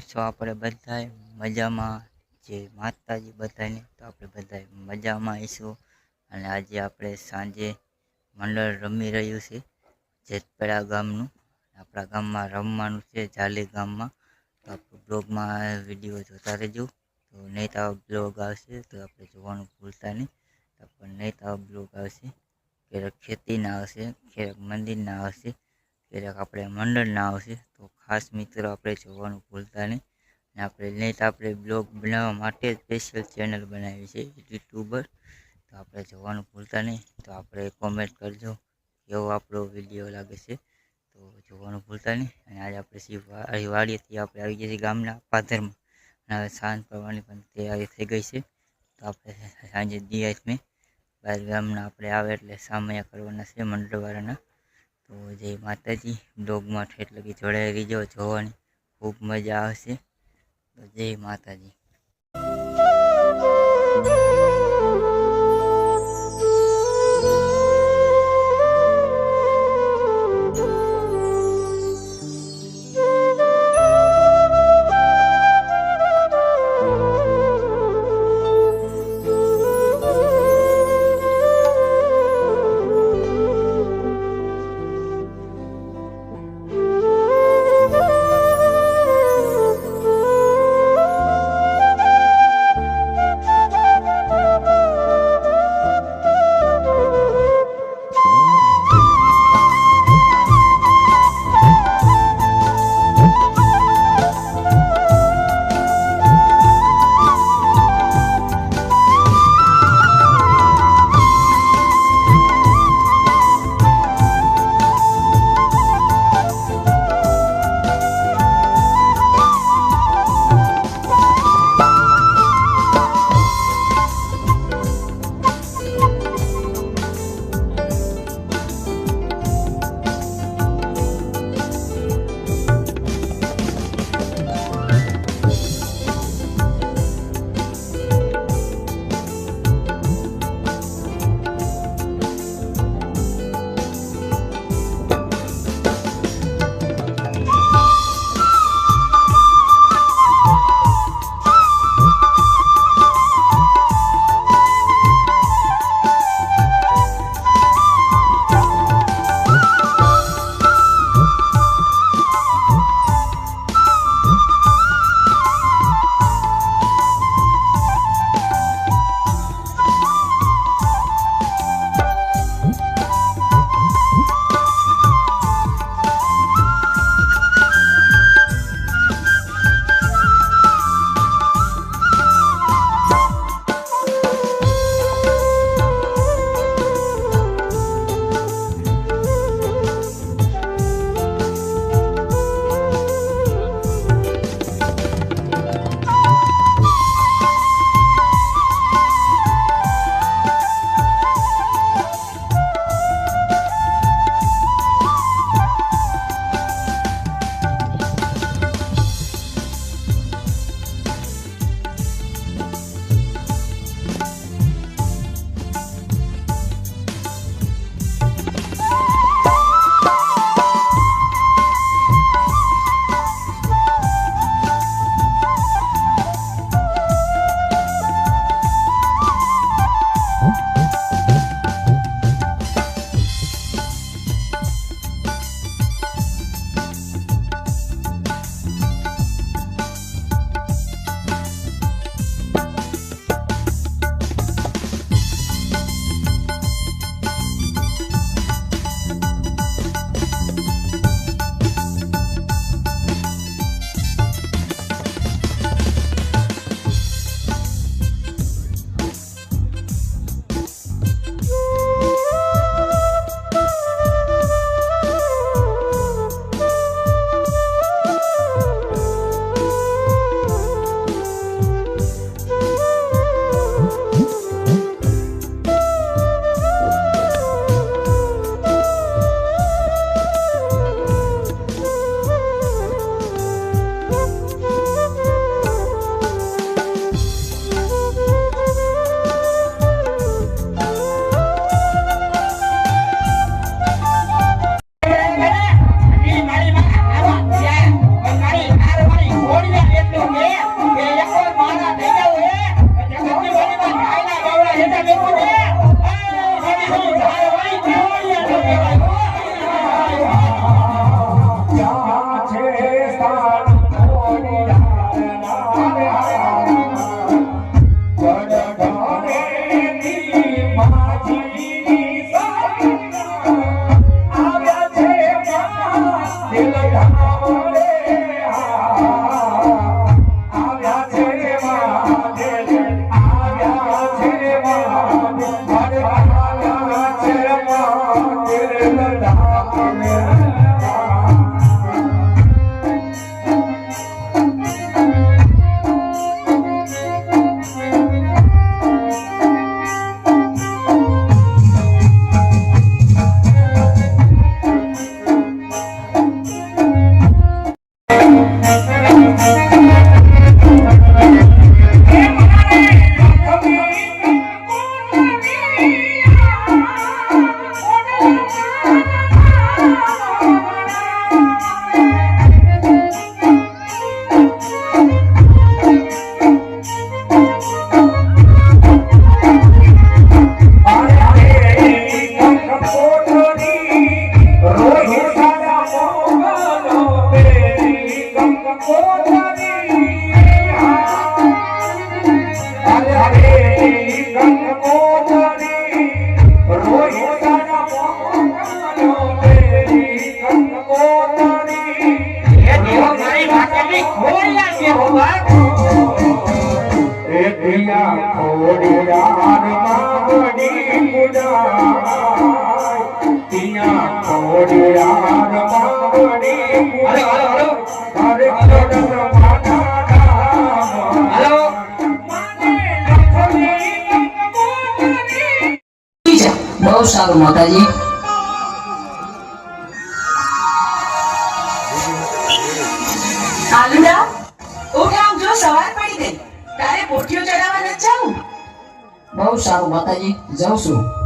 છો આપણે બધાય મજામાં? જે માતાજી બધાને તો આપણે બધાય મજામાં આવીશું. અને આજે આપણે સાંજે મંડળ રમી રહ્યું છે જેતપરા ગામનું. આપણા ગામમાં રમવાનું છે, જાલી ગામમાં. તો આપણે બ્લોગમાં વિડીયો જોતા રહેજો. તો નહીં તો આવો બ્લોગ આવશે તો આપણે જોવાનું ભૂલતા નહીં. તો પણ નહીં તો આવો બ્લોગ આવશે, ક્યારેક ખેતીના આવશે, ક્યારેક મંદિરના આવશે, ક્યારેક આપણે મંડળના આવશે. તો ખાસ મિત્રો આપણે જોવાનું ભૂલતા નહીં. અને આપણે નહીં તો આપણે બ્લોગ બનાવવા માટે સ્પેશિયલ ચેનલ બનાવી છે યુટ્યુબર. તો આપણે જોવાનું ભૂલતા નહીં. તો આપણે કોમેન્ટ કરજો કેવો આપણો વિડીયો લાગે છે. તો જોવાનું ભૂલતા નહીં. અને આજે આપણે વાડીએથી આપણે આવી ગયા છીએ ગામના પાદરમાં. અને હવે સાંજ પડવાની પણ તૈયારી થઈ ગઈ છે. તો આપણે સાંજે દિયાસ મેં બહાર ગામના આપણે આવે એટલે સામૈયા કરવાના છે મંડળવાળાના. તો જય માતાજી, બ્લોગમાં ઠેઠ લગી જોડાઈ રહીજો, જોવાની ખૂબ મજા આવશે. તો જય માતાજી. બહુ સારું માતાજી. આલુડા ઓકે આમ જો સવાર પડી ગઈ તારે પોઠીઓ ચડાવવા ન જાઉં. બહુ સારું માતાજી, જાઉં છું.